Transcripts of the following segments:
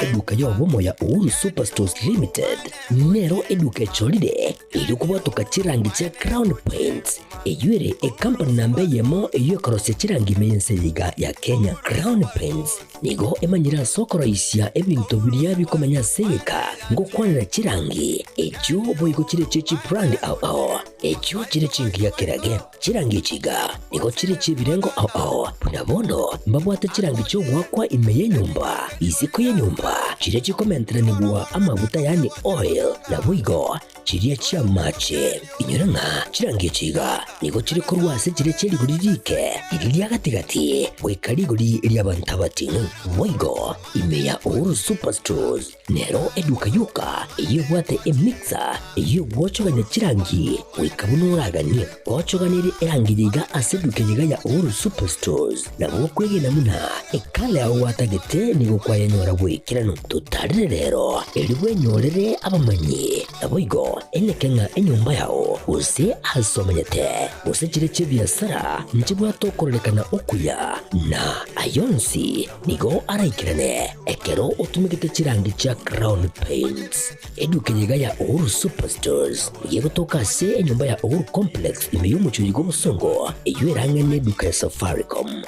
eduka yobomo ya Uhuru Superstores Limited nero eduka echolide ilikuwa tukachirangi cha Crown Paints eyuere company nambe yemo eyokorose chirangi meyenseyiga ya Kenya. Crown Paints nigo emanyira soko raisia ebintu biria bikomanya seyeka ngokwanira chirangi echo boigo chire chichi brand ao echo chire chingi ya kirage chirangi chiga nigo chire chibirengo ao punabono mbabwate chirangi cyo gwakwa imeye nyumba iziko ye nyumba chire chikomentera nigwa amavuta yani oil na boigo chiriya chia mache inyuranga chirangi chiga nigo chire korwase chire chiri guririke iriya gatigati bwekariguri iriya bantabatinu boigo imeya Uhuru Superstores nero eduka yuka iyo bwate emixer iyo bwochoganya chirangi wikabunuragani bwochoganire erangiriga aseduke yiga ya Uhuru Superstores na bokwege namuna ekale aho watagete nigo kwayanyora bwikirano tutarire rero eriwe nyorere abamanyi na boigo enekenga enyumba yao use hasomanyete use chire chibiasara nchibwa tokorolekana okuya na ayonsi nigo araikirane ekero utumikite chirangi cha Crown Paints eduka yiga ya Uhuru Superstores yego tokase enyumba ya Uhuru Complex imeyumucho yigo busongo eyuerange neduka ya Safaricom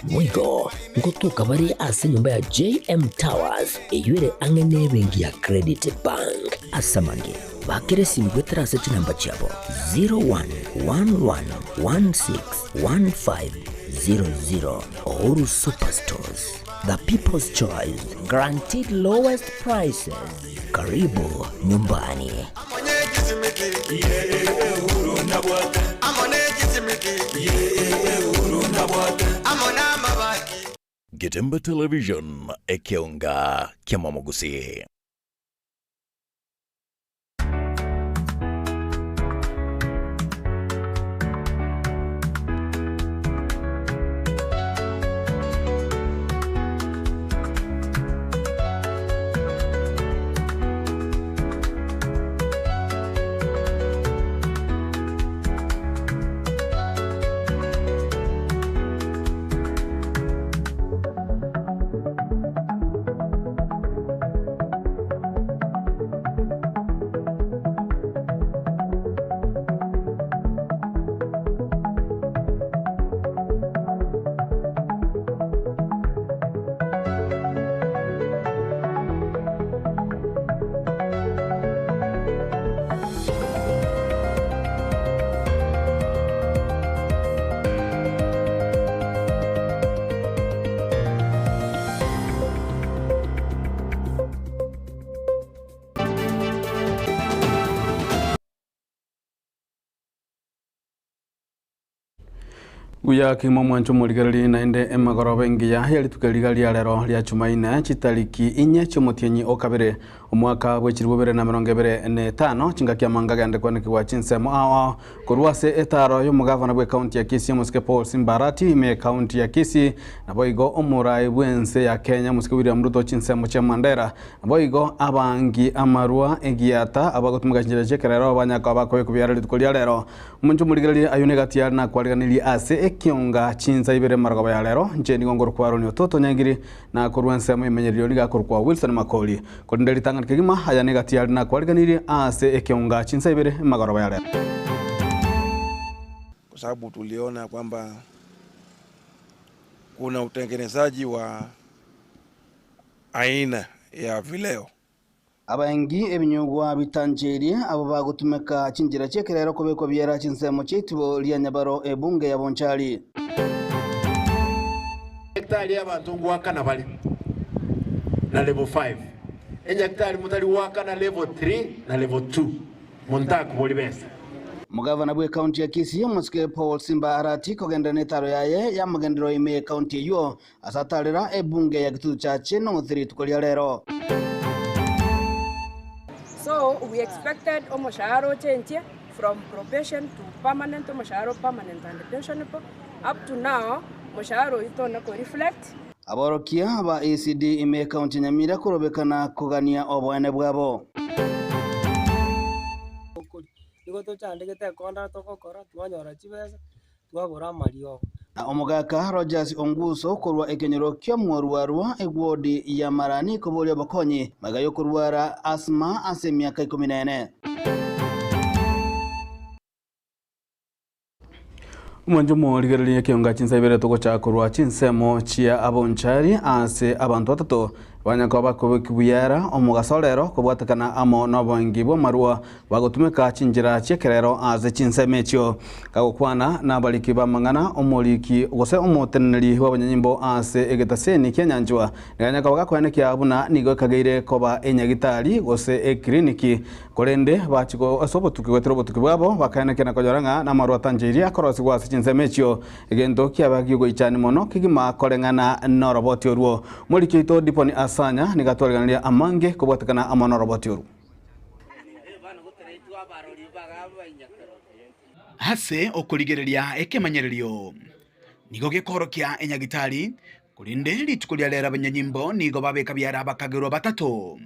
Mwigo ngotuka bari ase nyumba ya JM Towers eyuere angene bengi ya Credit Bank asamange bakere simgwetera ase namba chabo 0111161500 Uhuru Superstores, the people's choice, guaranteed lowest prices. Karibu nyumbani. Getembe Television ekeonga kiamamogusi. Uya kimo mwancho muligali naende emagorobe ngiya yali tukaligali alero lya chumaina chitaliki inye chomotyenyi okabere omwaka bwechiri 2025 chinga kya mangagande kwane kwa chinsemo awa kurwase etaro yo mugavana bwe county ya Kisii Musike Paul Simbarati me county ya Kisii naboigo omurai bwense ya Kenya Musike William Ruto chinsemo cha Mandera naboigo abangi amarua egiata abagotumga chinjira chekerero abanyaka abakoye kubyara litukolya lero muncho muligali ayunegati na kwaliganili ase ekionga chinza ibere maragoba ya lero nje nigongoro kwa Ronio Toto Nyangiri na kurwensemo imenyeryo liga kwa Wilson Makoli kondeli tangana kigima aya negati na kwaliganili ase ekionga chinza ibere maragoba ya lero kwa sababu tuliona kwamba kuna utengenezaji wa aina ya vileo abaengi ebinyugwa bitanjeri abo bagutumeka chinjira chekerero kobeko byera chinsemo chitibo lya Nyabaro ebunge ya Bonchali hektari y'abantu ngwakana bali na level 5 hektari mutali wakana level 3 na level 2 muntaku boli besa Mugavana bwe county ya Kisii Musike Paul Simbarati kogenda netaro yaye ya magendero ime county yo asatalira ebunge ya Gitutu chache no 3 tukolya lero. So we expected omoshahara change from probation to permanent, omoshahara permanent and pensionable. Up to now, moshahara itona ko reflect. Aborokia ba ACD ime county Nyamira kurobekana kugania obwane bwabo. Niko to chandegete konda to kokora twanyora chibesa twabura mario na omugaka Rogers Onguso kurwa ekenyero kya mwarwarwa egwodi ya Marani kubolia Bakonyi magayo kurwara asma ase miaka 14. Mwanjumo ligereri kionga chinsabire toko cha kurwa chinsemo chia abonchari ase abantu batatu banyakoba kubikubuyera omugasolero kubwatakana amo nobongi bo marua bagotumika chinjira chekerero ase chinsemechyo kagokwana nabaliki bamangana omoliki gose omoteneri wabanyanyimbo ase egetaseni kyanyanjwa nganyakoba kwene kyabuna nigo kageire koba enyagitari gose ekliniki korende bachiko asobotuki gwetero botuki bwabo bakaenekena koyoranga na marua tanjiria korosi gwase chinsemechyo egento kyabagigo ichani mono kigima korengana noroboti oruo moliki to diponi asanya nigatwariganira amange kubwatakana amano roboti oru hase okurigereria ekemanyererio nigo gekorokia enyagitari kurinde litukulia lera abanyanyimbo nigo babeka byara bakagero batatu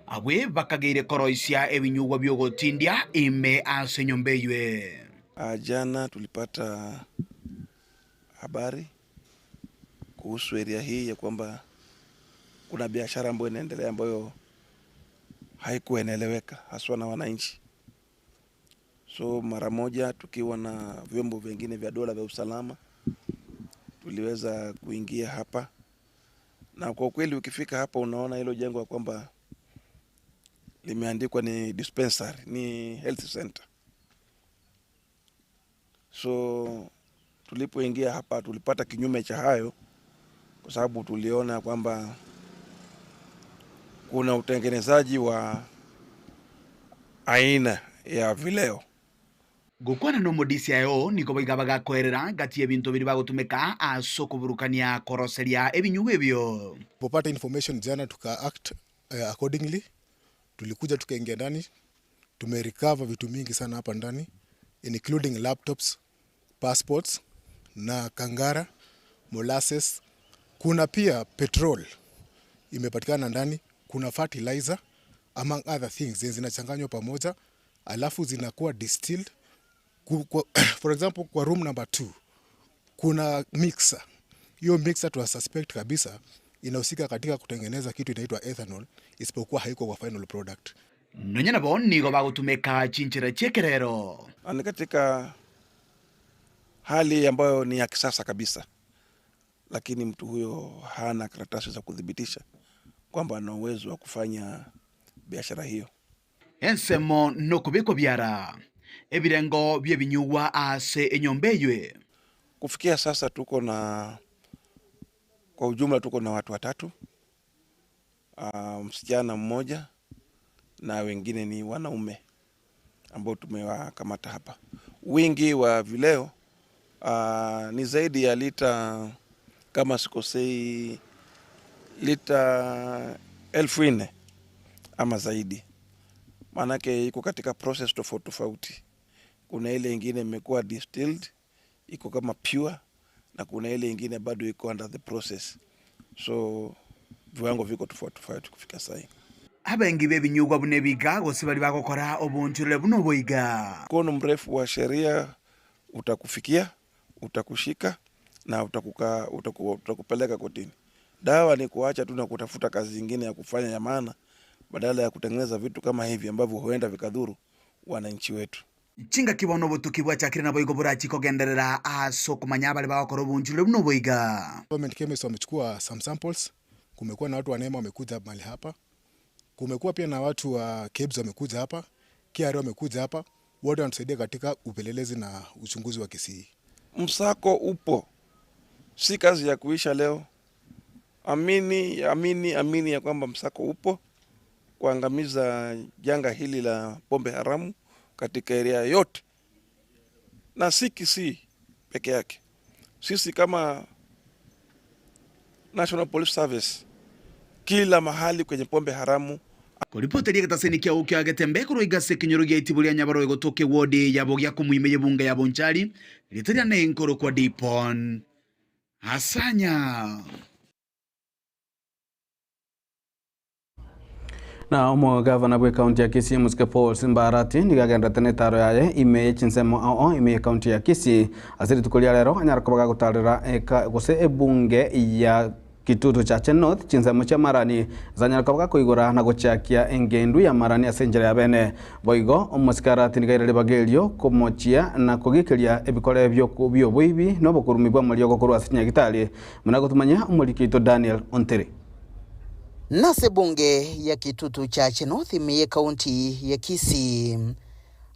abwe bakageire koroisia ebinyugwa byogotindia ime ase nyombeywe. Jana tulipata habari kuhusu area hii ya kwamba kuna biashara ambayo inaendelea ambayo haikuwa inaeleweka haswa na wananchi. So mara moja tukiwa na vyombo vingine vya dola vya usalama tuliweza kuingia hapa, na kwa kweli ukifika hapa unaona hilo jengo kwamba limeandikwa ni dispensary, ni health center. So tulipoingia hapa tulipata kinyume cha hayo, kwa sababu tuliona kwamba kuna utengenezaji wa aina ya vileo. Gukwana no modisi ayo niko bigabaga kwerera gati ebintu biri bagutumika asoko burukania koroseria ebinyugu ebyo. Popata information jana tuka act accordingly. Tulikuja tukaingia ndani, tumerecover vitu mingi sana hapa ndani, including laptops, passports na kangara, molasses. Kuna pia petrol imepatikana ndani, kuna fertilizer among other things zinachanganywa pamoja alafu zinakuwa distilled. For example, kwa room number 2 kuna mixer. Hiyo mixer tu suspect kabisa inahusika katika kutengeneza kitu inaitwa ethanol, isipokuwa haiko kwa final product. Nonyana boni go bagutumeka chinchira chekerero. Ni katika hali ambayo ni ya kisasa kabisa, lakini mtu huyo hana karatasi za kudhibitisha kwamba ana uwezo wa kufanya biashara hiyo. Ensemo no kubeko byara ebirengo byebinyugwa ase enyombeywe. Kufikia sasa kwa ujumla tuko na watu watatu, msichana mmoja na wengine ni wanaume ambao tumewakamata hapa. Wingi wa vileo ni zaidi ya lita, kama sikosei, lita 4,000 ama zaidi. Manake iko katika process tofauti. Kuna ile ingine imekuwa distilled, iko kama pure, na kuna ile ingine bado iko under the process. So viwango viko tofauti kufika sasa. Abengi bebinyugwa bunebiga gose bali bakokora obunjure buno boiga. Mkono mrefu wa sheria utakufikia, utakushika na utakupeleka kotini. Dawa ni kuacha tu na kutafuta kazi nyingine ya kufanya ya maana, badala ya kutengeneza vitu kama hivi ambavyo huenda vikadhuru wananchi wetu. Chinga kibono butukibwa chakira na boigo burachi kogenderera aso kumanya bali bakokora obunjure buno boiga. Government chemists wamechukua some samples. Kumekuwa na watu wa NEMA wamekuja mahali hapa. Kumekuwa pia na watu wa KEBS wamekuja hapa, KRA wamekuja hapa, wote wanatusaidia katika upelelezi na uchunguzi wa kesi hii. Msako upo, si kazi ya kuisha leo. Amini ya kwamba msako upo kuangamiza janga hili la pombe haramu katika area yote, na si Kisii peke yake. Sisi kama National Police Service kila mahali kwenye pombe haramu. Kuripoteri gataseni kya ukya gatembe kuroigase kinyorugia itibulia nyabaro egotoke wodi yabo gya kumwimeye bunga ya bonchari literia ne inkoro kwa dipon asanya Na omugavana bwe kaunti ya Kisii Muske Paul Simba Arati ndigagenda tene taro yaye ime chinsemo ao ime kaunti ya Kisii asiri tukulia lero anyara kubaga gutarira gose ebunge ya Kitutu cha North chinsemo cha Marani zanyara kubaga kuigura na guchakia engendu ya Marani asenjere ya bene boigo Muske Arati ndigaire bagelio kumochia na kugikiria ebikore byo bwibi no bukurumi bwa mulio gukuru asinya gitali munagutumanya umulikito Daniel Ontere. Nase bunge ya Kitutu cha North imiye kaunti ya Kisii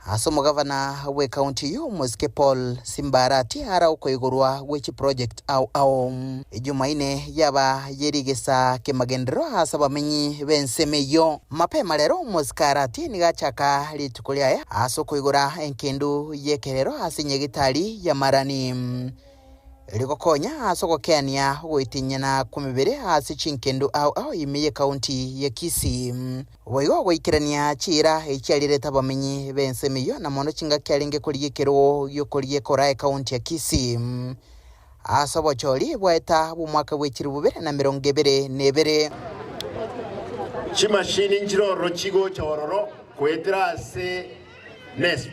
asomo gavana we kaunti yo Muske Paul Simba Arati ara ukoigurwa wechi project au Jumaine yaba yerigesa kemagendero hasaba menyi bensemeyo mapema lero Muske Arati nigachaka litukulia aso koigura enkendu yekerero asinyegitali ya Marani Rikokonya asoko Kenya goitinyana kumibere hasi chinkendu au imiye kaunti ya Kisii woigo goikirania chira ekyalire tabamenyi bensemiyo na mono chinga kyalinge kuligekero yokolie korae kaunti ya Kisii asabo choli bweta bumwaka bwekiri bubere na 2022 chimashini njiroro chigo chororo kwetera se nesp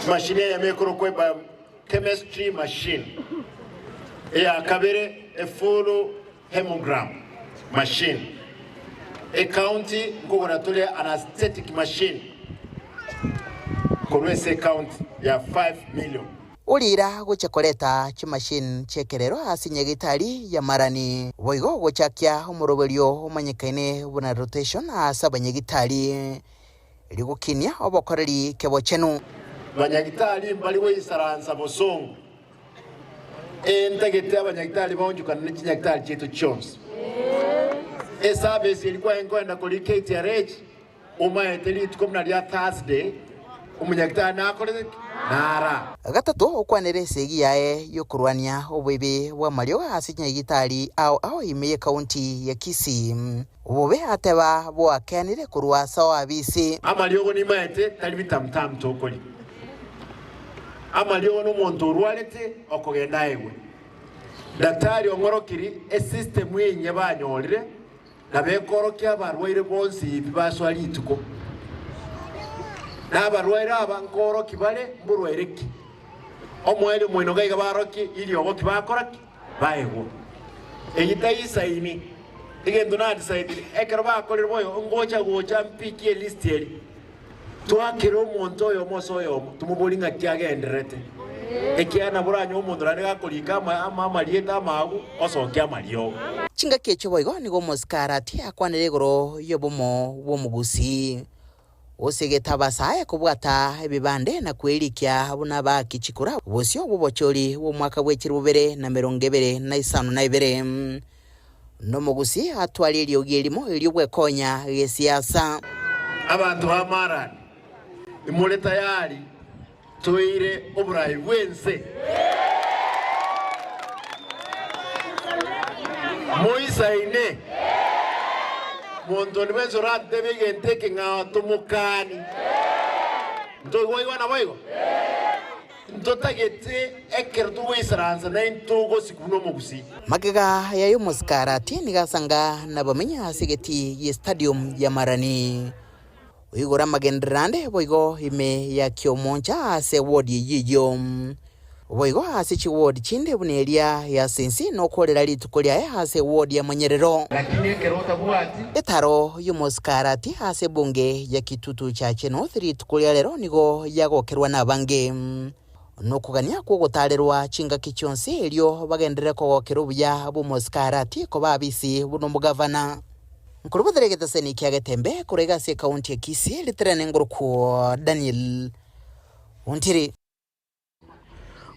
mashine ya mekoro kweba chemistry machine ya kabere a full hemogram machine a county laboratory anesthetic machine korwese county ya 5 million ulira guchekoleta chimashine chekerero asinyegitali ya Marani boigo gochakia umurobelio umanyikaine buna rotation asabanyegitali ligukinya obokoreri kebochenu banyagitali mbaliwe isaranza bosongo entagete abanyagitali bonjukana n'ikinyagitali cyetu cyose service ilikuwa ingwenda kuri KTRH umayeteli tukomna lya Thursday umunyagitali nakore nara gatatu okwanere segi yae yokurwania obwebe wa Mario asinyagitali au imiye kaunti ya Kisii ubobe ateba bo akanire kurwa sawa bisi amalio ni mayete tali bitamtam tokoli amalio n'umuntu urwalete okogenda ewe daktari ongorokiri system yenye banyolire nabekorokia barwaire bonsi bibaswali ituko nabarwaire abankoroki bale mburwaireki omwele mwino gaiga baroki ili ogoki bakoraki baego eyitaisa ini igendo na decide ekero bakorera boyo ngocha mpiki list yeli twakiro umuntu oyo moso oyo tumubolinga kyagenderete ekiana buranyo umuntu raniga kolika amalieta amagu osokia malio chinga kecho boigo nigo Muske Arati akwanire goro yobomo bomugusi osegeta basaye kubwata ebibande na kwelikia buna bakichikura bosyo bubochori wo mwaka bwekiri bubere na 2052 no mugusi atwaliri ogirimo eliyobwe konya yesiasa abantu bamarani imule tayari toire oburayi bwense Moisa ine montoni benzo rate bigente que ngatumukani ntogo iwana boigo ntotagete ekertu wisaranza na intugo sikuno mugusi magega ya Muske Arati nigasanga na bamenya asigeti ye stadium ya Marani uigora magendrandi boigo ime ya Kiomoncha ase ward yiyo boigo ase chi ward chinde bunelia ya Sensi no kolera litukolia ya ase ward ya Manyerero lakini kerota buati etaro Muske Arati ase bunge ya Kitutu cha North litukolia lero nigo yagokerwa na bange no kugania ko gutarerwa chinga kichonse elio bagendere ko gokero buya bu Muske Arati ko babisi buno mugavana Nkurubutheregete seni kiagetembe kurega se kaunti ya Kisii litrene nguruko Daniel Ontiri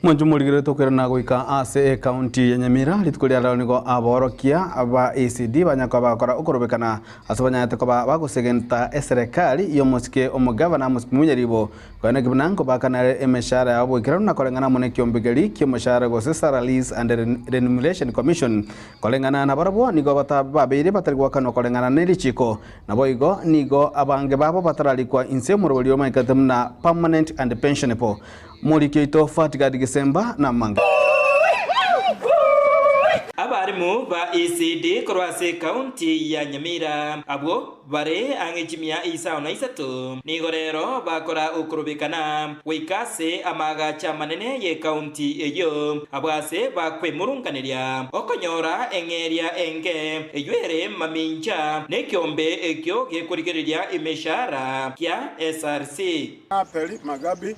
Mwanju muligire tokera na goika ase kaunti ya Nyamira litukulia leo nigo aborokia aba ACD banyako bakora ukorobekana asabanyate ko bagusegenta serikali yo Muske omugavana Muske munyeribo kwana kibnanko bakana emeshara yabo ikirana kolengana mone kiombegeli kimoshara go Salaries and Remuneration Commission kolengana na barabo nigo batababire batarigwa kano kolengana nelichiko nabo igo nigo abange babo bataralikwa insemuro byo maikatemna permanent and pensionable Murikeito Fatiga Disemba na manga aba abarimu ba ECD korwase county ya Nyamira abo bare angechimia isa ona isatu nigorero bakora ukurubikana wikase amaga cha manene ye county eyo abwase bakwemurunganiria okonyora engeria enge eyere maminja nekyombe ekyo gekurigereria imeshara kya SRC Apeli Magabi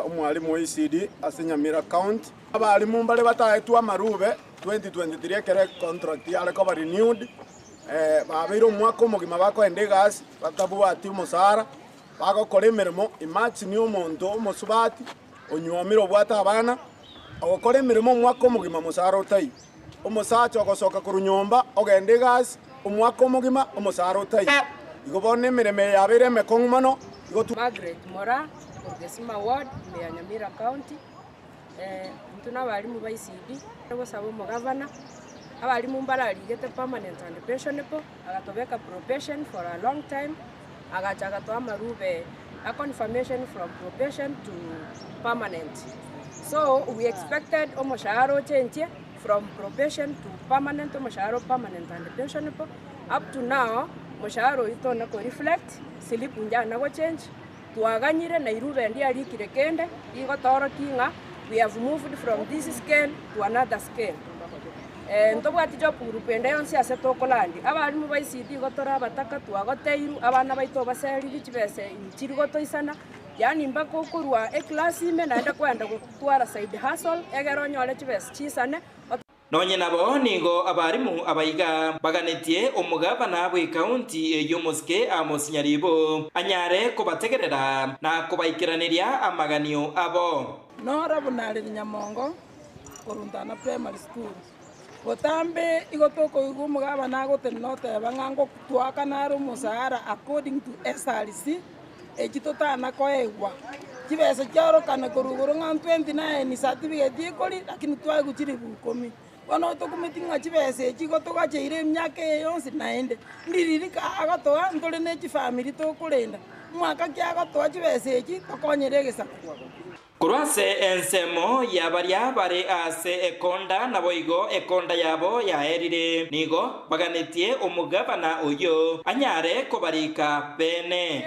umwalimu wa ECD Nyamira county abarimu mbale bataetwa marube 2023 kere contract yale ko renewed babiro umwaka umugima bako endegas batabwati umusara bako kora emirimo imagine umuntu umusubati onyomiro bwata abana agokora emirimo umwaka umugima musara utayi umusacha ogosoka ku runyomba ogende gas umwaka umugima umusara utayi igobone emirimo yabere mekongmano Margaret Mora Gesima Ward ya Nyamira County tuna abarimu ba ECD bosaba umugavana abarimu mbararigete permanent and pensionable agatobeka probation for a long time agachaga to amarube a confirmation from probation to permanent. So we expected omoshahara change from probation to permanent, omoshahara permanent and pensionable. Up to now moshahara ito na ko reflect slip njana go change tuaganyire na irube ndi ari kirekende igotoro kinga. We have moved from this scale to another scale. Ntobwati job group ende yonse asetokolandi abarimu ba ECD gotora bataka tuagoteiru abana baito baseri bichibese inchiri gotoisana yani mbako kurwa class ime naenda kwenda gutwara side hustle egero nyole chibese chisane nonye nabo nigo abarimu abayiga baganetie umugabana bwe county eyo Muske Amos Nyaribo anyare kubategerera na kubaikiraniria amaganio abo Nora bunari Nyamongo Korundana Primary School Botambe igotoko igumugaba nagote note bangango kutwaka naro musara according to SRC ejitotana koegwa kibese cyaro kana korugoro nka 29 ni certificate ikoli lakini twaguchiri bukomi Wano to kumitinga chibese chigotoka cheire myaka yonse naende ndiririka agatoa ndole ne family to kulenda mwaka kyagatoa chibese chi tokonyerege Kurwase ensemo yabaria bare ase ekonda naboigo ekonda yabo yaherire nigo baganetie umugabana uyo anyare kubarika bene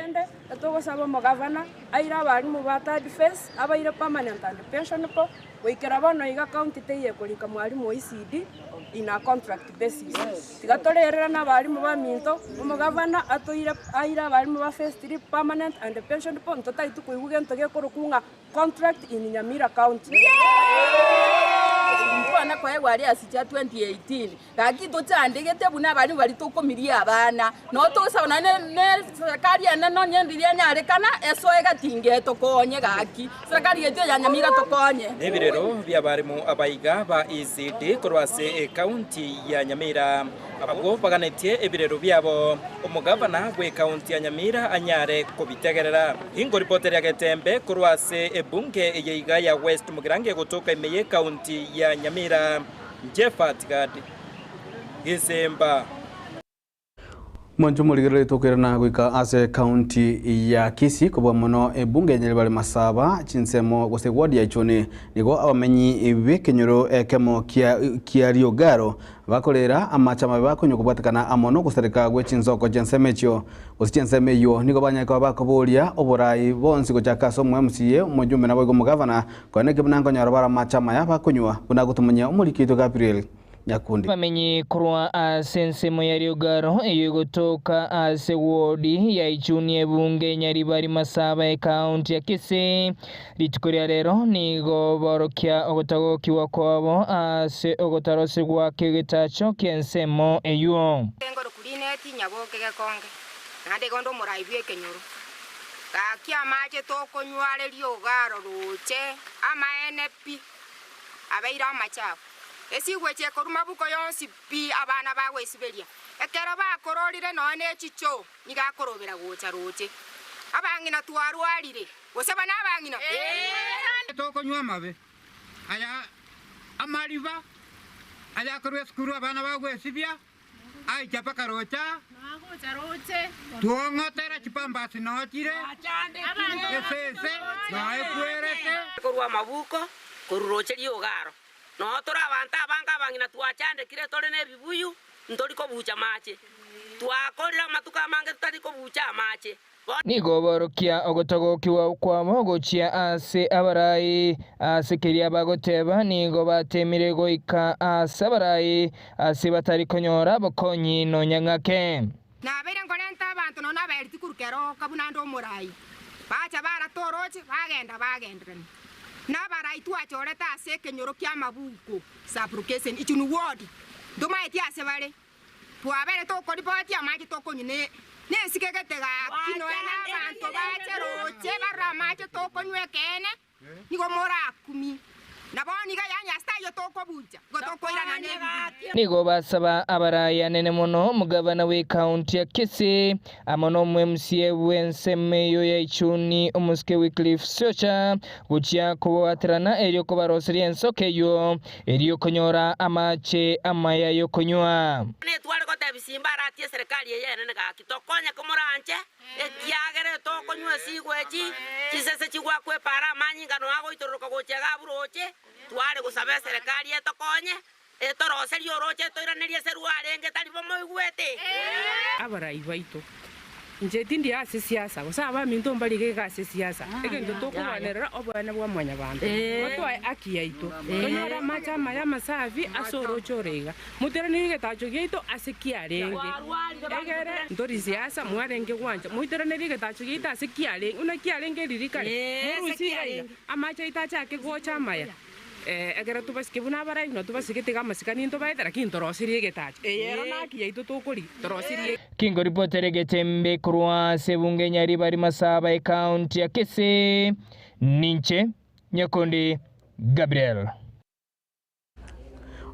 togosaba umugavana aira abarimu ba third phase abaire permanent and pensionable wikira bono iga county teye kulika mwarimu wa ECD in a contract basis tigatorerera n'abarimu ba minto umugavana atoira aira abarimu ba phase 3 permanent and pensionable ntota itukuibuge ntoge kurukunga contract in Nyamira County Mwana kwa egwari asija 2018 gakito chandegete buna bari bari tukomiria abana no tosabona ne serikali ene no nyendiria nyarekana eso egatinge tokonye gaki serikali yetu ya Nyamira tokonye ebirero bya barimu abayiga ba ECD korwase county ya Nyamira abagwo baganetie ebirero byabo umugavana bwe county ya Nyamira anyare kubitegerera hingo reporter ya Getembe korwase ebunge eyiga ya West Mugirange gutoka imeye county ya Nyamira Jeffat Gadi Gisemba Mwanju muligere tokirana gwika ase county ya Kisii kubwa muno ebunge nyeri bali masaba chinsemo gose ward ya Ichone nigo abamenyi bekenyoro ekemo kia Riogaro bakolera amachama bakonyo kubatakana amono kusereka gwe chinzoko jensemechyo osichensemeyo nigo banyaka bakobolia oborai bonsi gochakaso MCA umujumbe nabo go mugavana kwaneke bunango nyarobara machama ya bakonywa bunagutumunya umulikito Gabriel Nyakundi bamenyi kurwa asensemo ya Riogaro yugotoka ase wodi ya Ichuni ebunge nyari bari masaba county ya Kisii ritukoria rero nigo borokya ogotagokiwa kwabo ase ogotarose gwa kigitacho kyensemo eyo ngoro kulineti nyaboke gekonge nande gondo muraibye kenyoro gakia maje tokonywale Riogaro ruche ama NP abeira amachafu esigweche koruma buko yonsi pi abana bawe siberia ekero bakororire none chicho nigakorobera gocha roche abangina twarwarire goseba nabangina tokonywa mabe aya amariba aya korwe skuru abana bawe sibia ai chapa karocha nagocha roche tuongotera chipambasi nochire ese nae kuerete korwa mabuko koruroche Riogaro no tora abantu abanga bangina twachande kire tore ne bibuyu ndori ko bucha mache twakorera matuka mange tutari ko bucha mache nigoborokia ogotogokiwa kwamo gochia ase abarai asekeria bagoteba nigo batemire goika ase abarai ase batari konyora bokonyi no nyang'ake nabere ngorenta abantu no naberiti kurukero kabuna ndo murai bacha baratoroche bagenderani nabarai twachoreta ase kenyoro kya mabuko sublocation ichunu ward ndomaiti ase bare twabere to ripoti amaji to konyine nesikeketega kino ena abantu bacheroche baramache to konywekene nigo mora 10 naboni ga yanya stayo to kobuja gotokoirana nebi nigo basaba abaraya nene mono mugabana we county ya Kisii amono MCA wensemeyo ya Ichuni omuske Wycliffe Socha guchia kubatirana eryo kubaroseria ensokeyo eryo konyora amache amaya yo konywa ne twale ko tebisimba ratie serikali yene ne ga kitokonya komoranche ekiagere to konywa sigwechi kisese chigwa kwe para manyinga no ago itoroka gochega buroche twale gusaba serikali etokonye etoroserio roche toiranerie seruare ngetari bomo igwete abarai baito njeti ndi ase siasa gusaba minto mbali ke ase siasa egento tokubanera obwana bwa mwanya bantu batwaye aki yaito tonyora macha maya masavi asoro chorega muterani getacho geito ase kiarenge egere ndori siasa mwarenge gwanja muterani getacho geito ase kiarenge una kiarenge ririkare murusi amacha itacha ke gocha maya egera tubasike buna barai no tubasike tiga masikani into baitara kintorosirie getache eyero naki yaito tokori torosirie kingo reporter getembe kurwa sebunge nyari bari masaba county ya Kisii ninche Nyakundi Gabriel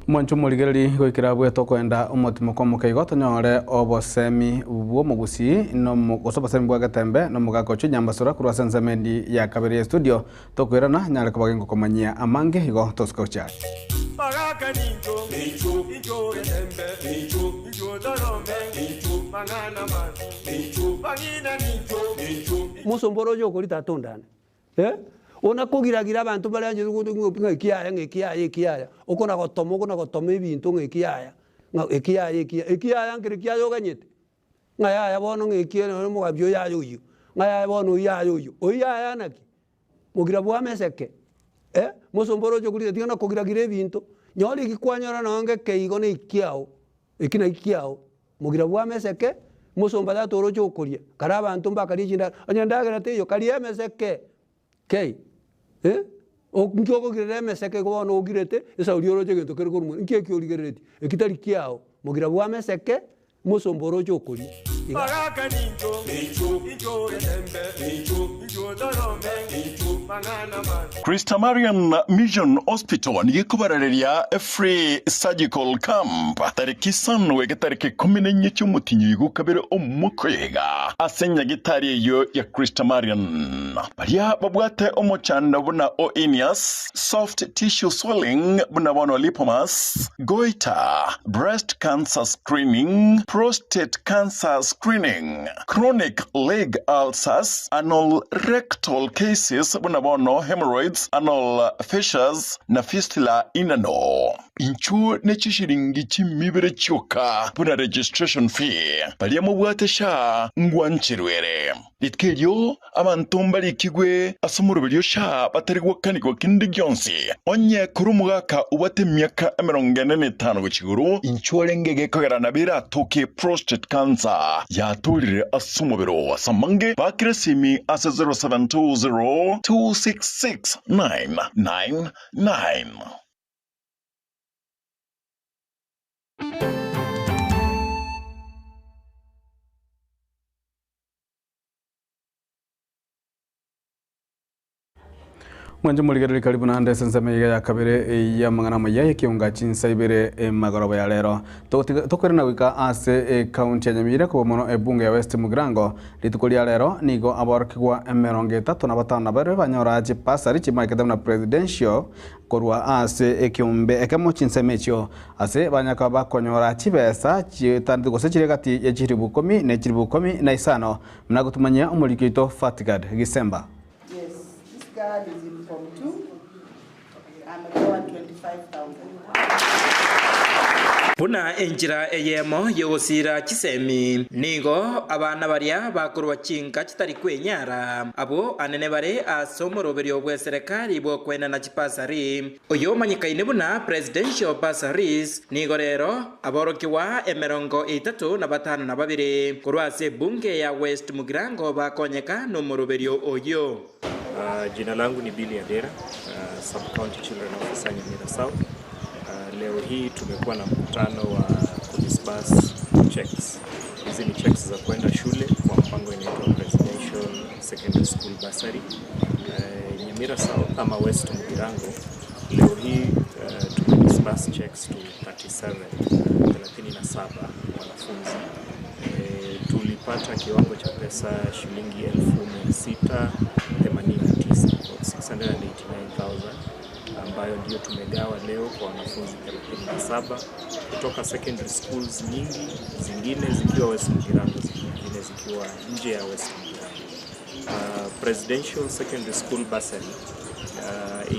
mwancho muligereri goikira bwe tokwenda umutimo kwa mukaigo tonyore obosemi bwo mugusi no mugosoba semi bwa gatembe no mugakocho nyambasura kurwa sensemendi ya kabiri studio tokwirana nyale kubagengo komanyia amange higo toskocha Bagaka ninjo gatembe ninjo dorome ninjo mangana man ninjo bangina ninjo musomboro yo korita tondana ona kugiragira abantu bari anje ngopinga ikiaya ukona gotoma ibintu ngikiaya ikiaya ngire kiayo ganyete ngaya bono ngikie no mugabyo yayo uyu ngaya bono yayo uyu oyaya naki mugira bwa meseke musomboro yo kurita tiona kugiragira ibintu nyori gikwanyora nonge keigo ni ikiao ikina ikiao mugira bwa meseke musomba da toro cyo kuria kara abantu mbakari jinda anyandagara te yo kari meseke kei o nkoko gireme seke ko no girete esa urioro je gento kero korumo nkie ki origerete ekitari kiao mugira bwa meseke musomboro cyo kuri Bagaka ninjo gatembe ninjo dorome ninjo mangana man Christamarian Mission Hospital ni kubarariria free surgical camp tariki sanwe tariki 14 cy'umutinyi gukabere omukwega asenya gitari yo ya Christamarian bariya babwate omuchanda buna oenius soft tissue swelling buna bono lipomas goiter breast cancer screening prostate cancer screening chronic leg ulcers anal rectal cases buna bono hemorrhoids anal fissures na fistula inano inchu nechishiringi chimibere choka buna registration fee baliya mubwate sha ngwanchirwere litkelyo abantu mbali kigwe asumuru bilyo sha batari gwakaniko kindi gyonsi onye kurumugaka ubate myaka 45 gukiguru inchorengege kagara nabira toke prostate cancer yatulire asumubiro samange bakresimi asa 0720 266 999. Mwanjo muligereri karibu na hande senseme ya kabere ya mangana maya ya kiunga chinsa ibere magoroba ya lero tokwere na wika ase county ya Nyamira kwa mono bunge ya West Mugirango litukuli ya lero nigo abarokigwa 35 na bere banyora chipasari chimaiketa na presidential korwa ase kiumbe ekemo chinsemechyo ase banyaka bakonyora chibesa chitandiko gose chiregati ya chiribu 10 na chiribu 15 mnagutumanya umulikito Fatigad Gisemba. Yes, this card is in Form 2. amepewa 25,000. Buna enjira eyemo yogosira chisemi nigo abana baria bakurwa chinka chitari kwenyara abo anene bare asomoroberio bwa serikali bwo kwena na chipasari oyo manyikaine buna presidential bursaries nigo rero aborokiwa 32 kurwase bunge ya West Mugirango bakonyeka no moroberio oyo. Jina langu ni Billy Adera, Sub-County Children Officer Nyamira South. Leo hii tumekuwa na mkutano wa kudisburse checks. Hizi ni checks za kwenda shule kwa mpango inaitwa Presidential Secondary School Bursary. Nyamira South ama West Mugirango leo hii tumedisburse checks to 37 wanafunzi. Tulipata kiwango cha pesa shilingi 689 689,000 ambayo ndio tumegawa leo kwa wanafunzi 37 kutoka secondary schools nyingi, zingine zikiwa West Mugirango, zingine zikiwa nje ya West Mugirango. Presidential Secondary School Bursary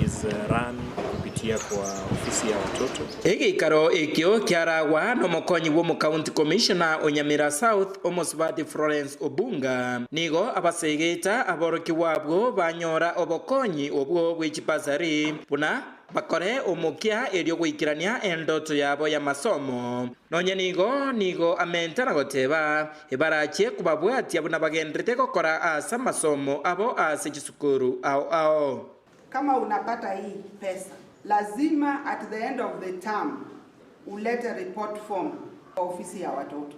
is run kupitia kwa ofisi ya watoto. Igikaro ikyo kiaragwa no mukonyi wo mu county commissioner Onyamira South Omosbati Florence Obunga nigo abasegeta aboroki wabwo banyora obokonyi obwo bw'echipasari buna bakore omukia elio gwikirania endoto yabo ya masomo nonye nigo amentana goteba ibarache kubabwatia buna bagendrete gukora asa masomo abo ase chisukuru ao. Kama unapata hii pesa, lazima at the end of the term ulete report form kwa ofisi ya watoto.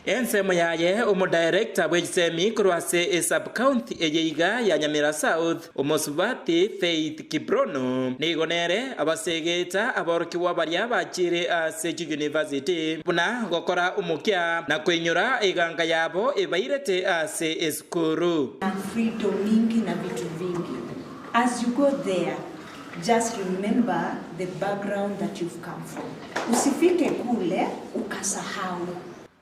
Ensemo yaye umudirector w'echisemi kurwase sub-county eyeiga ya Nyamira South Omosbati Faith Kibrono nigonere abasegeta aborokiwa baria bachire ase university buna gokora umukia na kwenyura iganga yabo ibairete ase eskuru. Freedom mingi na vitu vingi. As you go there, just remember the background that you've come from. Usifike kule ukasahau.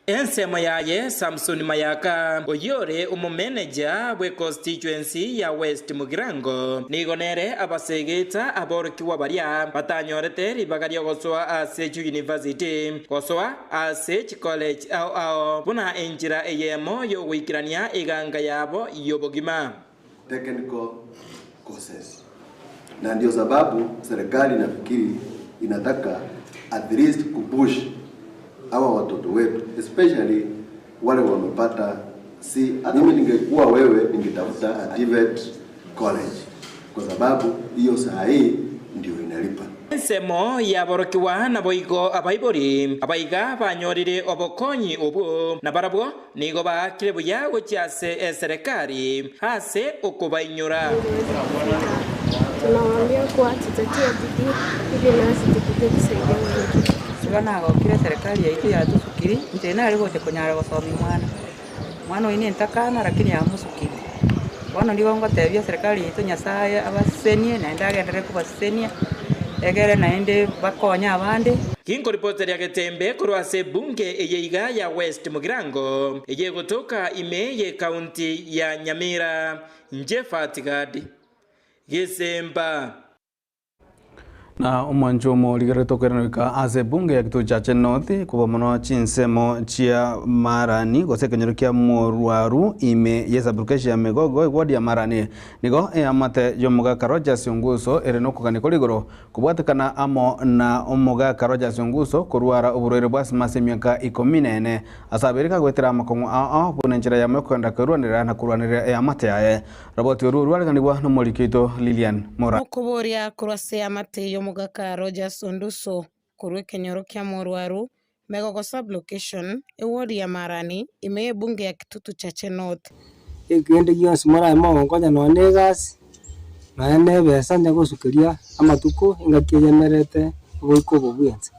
Ensemo yaye Samson Mayaka oyore umumeneja we constituency ya West Mugirango nigonere abasegeta aborokiwa baria batanyorete ribagario gosoa ase university gosoa ase college ao buna enjira eyemo yo gwikirania iganga yabo yobogima technical courses. Na ndio sababu serikali nafikiri inataka at least kupush hawa watoto wetu, especially wale wamepata mimi ningekuwa wewe ningetafuta TVET college kwa sababu hiyo saa hii ndio inalipa. Ensemo ya borokiwa na boigo abaibori abaiga banyorire obokonyi obo na barabwo nigo bakire buya gochase serikali hase okubainyura. Tunawaambia kuwa tutatia bidii ili nasi tupate kusaidia watoto. Sibana gokire serikali yaitu yatusukiri ntena ari gote kunyara gosomi mwana ine ntakana lakini amusukiri bono ndigo ngotebia serikali yaitu nyasaye abasenie na ndagendere kubasenia egere naende bakonya abande. Kingo reporter ya Getembe kurwase bunge eyeiga ya West Mugirango eyegotoka imeye county ya Nyamira Njefatigadi Gisemba na umwanjomo ligareto kerenuka ase bunge ya kituo cha North kuba mono chinsemo chia marani gose kenyero kia morwaru ime yesa burkeshi ya megogo igwadi ya marani nigo amate yomuga karoja sionguso ereno kugani koligoro kubwatekana amo na omuga karoja sionguso kurwara uburere bwa simase miaka 14 asaberika gwetera makongo bunenjira ya mekwenda kurwanira na kurwanira amate yae roboti rurwariganibwa no molikito Lilian Mora kuboria kurwase amate Mugaka Rogers Onduso kurwe kenyoro kia morwaru megogo sub location ewodi ya marani imeye bunge ya kitutu cha North ekende yos mora mo ngonya no negas na nebesa nyagosukiria amatuko ingakyemerete goiko bobwenze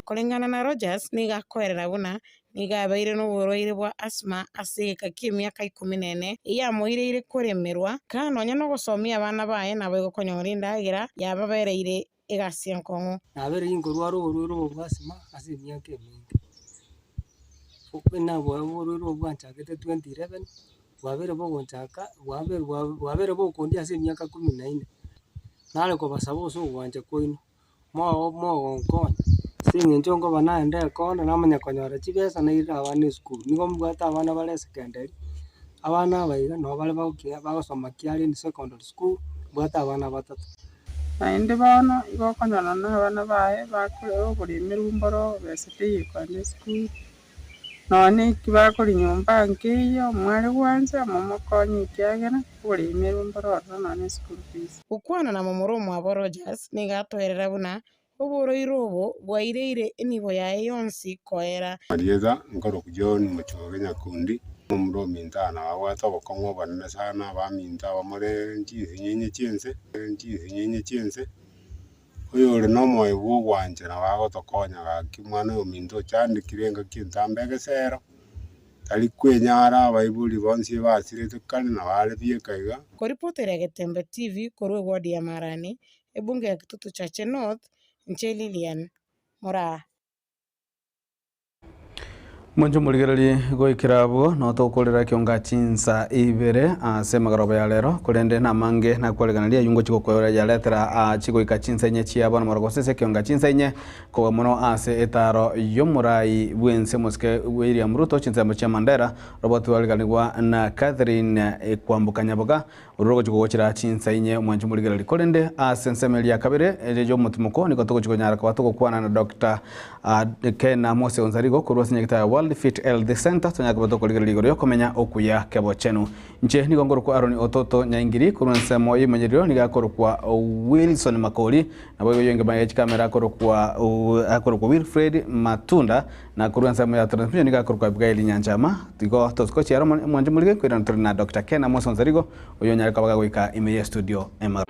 kulingana na Rogers nigakorera buna nigabaire no boroire bwa asma asika kimyaka 14 iya moireire kuremerwa kana nya no gusomia abana bae na bego konyorindagira yababereire egasian kongo abere ingorwaro bwa asma asimyaka mingi ukena bwo bwanchakete 2011 wabere bo gonchaka wabere bo kondi asimyaka 14 nale ko basabo so wanje koino mo kon singe njongo banaende konde namanya konyora chibesa na ira abana school nigo mbwata abana bale secondary abana baiga no bale bagosoma kiali ni secondary school mbwata abana batatu naende bono igo konyona na abana bae bakorera oboremera umboro besete kwande school none kibakora nyumba nkeyo mware gwanza momokonyi kiagera oboremera umboro none school fees ukwana na momoro mwa Rogers ni gatwerera buna oboro irobo bwaireire enibo yae yonsi koera Marieza ngoro kujon muchoge nyakundi mumro mintana awata bokongo banene sana baminta bamore nyenye chense oyo ore no moyo gwanje na bago tokonya gakimwana yo minto chandi kirenga kintambege sero tali kwenyara baibuli bonsi basire tukane na bale biekaiga koripotera Getembe TV korwe wadi ya Marani ebunge ya Kitutu Chache North nche Lilian Mora Mwanjo muligereri goikirabo no tokolera kionga chinsa ibere ase magaroba ya lero kurende na mange na kwaleganalia yungo chiko kwera ya letera chiko ikachinsa nye chiabo na maragosese kionga chinsa nye kwa mono ase etaro yomurai bwense moske William Ruto chinsa mcha Mandera Robert waliganigwa na Catherine kwambukanya boga urugo chiko gochira chinsa nye mwanjo muligereri kurende ase nsemelia kabere ejo mutumuko niko toko chiko nyara kwa toko kwana na Dr. Ken Mose Onzarigo kurwasinya kita World Fit Health Center tonya kabato kuligereri yo komenya okuya kebo chenu nche ni gongoro kwa Aroni Ototo Nyaingiri kurunse moyi manyiriro ni gakoro kwa Wilson Makoli na boyo yenge ba kamera akoro kwa Wilfred Matunda na kurunse moya transmission ni gakoro kwa Bgaili Nyanchama tigo tosko chiaro mwanje mulike kwira na Dr. Ken Mose Onzarigo oyo nyaka baga wika ime studio MR